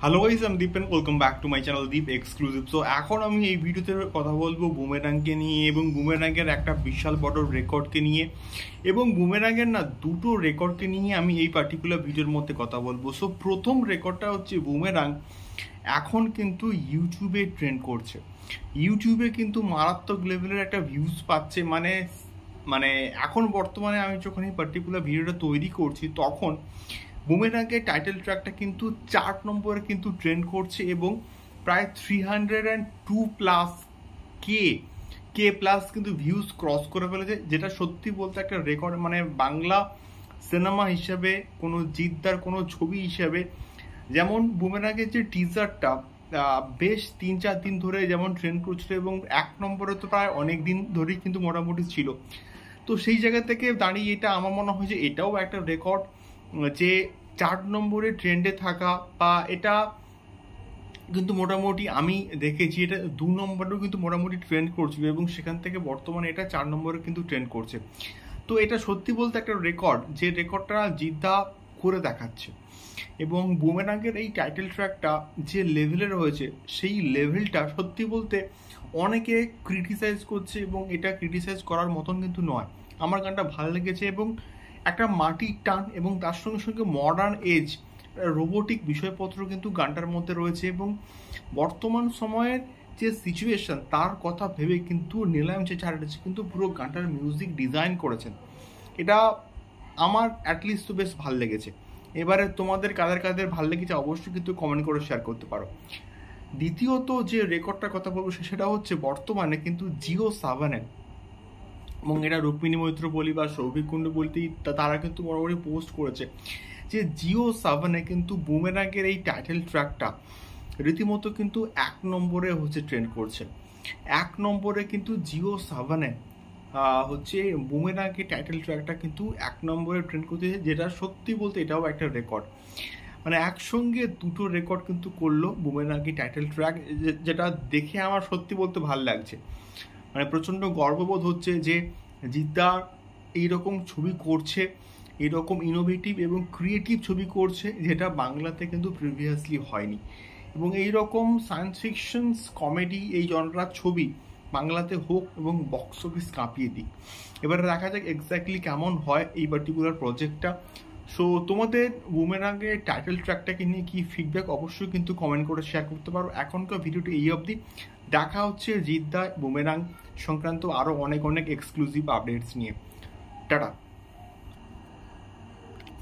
Hello guys, আমি Deep and welcome back to my channel Deep exclusive. So এখন আমি এই ভিডিওতে কথা বলবো বুমেরাংকে নিয়ে এবং বুমেরাংয়ের একটা বিশাল বড় রেকর্ডকে নিয়ে এবং বুমেরাংয়ের দুটো রেকর্ডকে নিয়ে আমি এই পার্টিকুলার ভিডিওর মধ্যে কথা বলবো। সো প্রথম রেকর্ডটা হচ্ছে বুমেরাং এখন কিন্তু ইউটিউবে ট্রেন্ড করছে। ইউটিউবে কিন্তু মারাত্মক লেভেলের একটা ভিউজ পাচ্ছে। মানে এখন বর্তমানে আমি যখন এই পার্টিকুলার ভিডিওটা তৈরি করছি তখন বুমেরাংয়ের টাইটেল ট্র্যাকটা কিন্তু 4 নম্বরে কিন্তু ট্রেন্ড করছে এবং প্রায় 302+ কে প্লাস কিন্তু ভিউজ ক্রস করে ফেলেছে, যেটা সত্যি বলতে একটা রেকর্ড। মানে বাংলা সিনেমা হিসাবে কোনো জিদ্দার কোনো ছবি হিসাবে যেমন বুমেরাংয়ের যে টিজারটা বেশ 3-4 দিন ধরে যেমন ট্রেন্ড করছিল এবং 1 নম্বরে তো প্রায় অনেক দিন ধরেই কিন্তু মোটামুটি ছিল। তো সেই জায়গা থেকে দাঁড়িয়ে এটা আমার মনে হয় যে এটাও একটা রেকর্ড, যে 4 নম্বরে ট্রেন্ডে থাকা, বা এটা কিন্তু মোটামুটি আমি দেখেছি এটা 2 নম্বরেও কিন্তু মোটামুটি ট্রেন্ড করছিল এবং সেখান থেকে বর্তমানে এটা 4 নম্বরে কিন্তু ট্রেন্ড করছে। তো এটা সত্যি বলতে একটা রেকর্ড, যে রেকর্ডটা জিদ্দা করে দেখাচ্ছে। এবং বুমেরাংয়ের এই টাইটেল ট্র্যাকটা যে লেভেলে রয়েছে সেই লেভেলটা সত্যি বলতে অনেকে ক্রিটিসাইজ করছে এবং এটা ক্রিটিসাইজ করার মতন কিন্তু নয়। আমার গানটা ভালো লেগেছে এবং একটা মাটির টান এবং তার সঙ্গে সঙ্গে মডার্ন এজ রোবোটিক বিষয়পত্র কিন্তু গানটার মধ্যে রয়েছে এবং বর্তমান সময়ের যে সিচুয়েশন তার কথা ভেবে কিন্তু নীলায়ন চ্যাটার্জি কিন্তু পুরো গানটার মিউজিক ডিজাইন করেছেন। এটা আমার অ্যাটলিস্ট তো বেশ ভালো লেগেছে। এবারে তোমাদের কাদের কাদের ভালো লেগেছে অবশ্যই কিন্তু কমেন্ট করে শেয়ার করতে পারো। দ্বিতীয়ত যে রেকর্ডটার কথা বলবো সেটা হচ্ছে বর্তমানে কিন্তু JioSaavn এবং এটা রুক্মিণী মৈত্র বলি বা সৌভিক কুণ্ডু বলতেই তারা কিন্তু বরাবরই পোস্ট করেছে যে JioSaavn কিন্তু বুমেরাংয়ের এই টাইটেল ট্র্যাকটা রীতিমতো কিন্তু 1 নম্বরে হচ্ছে ট্রেন্ড করছে। 1 নম্বরে কিন্তু JioSaavn হচ্ছে বুমেরাংয়ের টাইটেল ট্র্যাকটা কিন্তু 1 নম্বরে ট্রেন্ড করছে, যেটা সত্যি বলতে এটাও একটা রেকর্ড। মানে একসঙ্গে দুটো রেকর্ড কিন্তু করলো বুমেরাংয়ের টাইটেল ট্র্যাক, যেটা দেখে আমার সত্যি বলতে ভালো লাগছে। মানে প্রচণ্ড গর্ববোধ হচ্ছে যে জিদ্দা এইরকম ছবি করছে, এইরকম ইনোভেটিভ এবং ক্রিয়েটিভ ছবি করছে, যেটা বাংলাতে কিন্তু প্রিভিয়াসলি হয়নি। এবং এইরকম সায়েন্স ফিকশন কমেডি এই জনরার ছবি বাংলাতে হোক এবং বক্স অফিস কাঁপিয়ে দিক। এবারে দেখা যাক এক্স্যাক্টলি কেমন হয় এই পার্টিকুলার প্রজেক্টটা। সো তোমাদের বুমেরাংয়ের টাইটেল ট্র্যাকটাকে নিয়ে কি ফিডব্যাক অবশ্যই কিন্তু কমেন্ট করে শেয়ার করতে পারো। এখনকার ভিডিওটি এই অবধি। দেখা হচ্ছে জিদ্দা বুমেরাং সংক্রান্ত আরও অনেক এক্সক্লুসিভ আপডেটস নিয়ে। টাটা।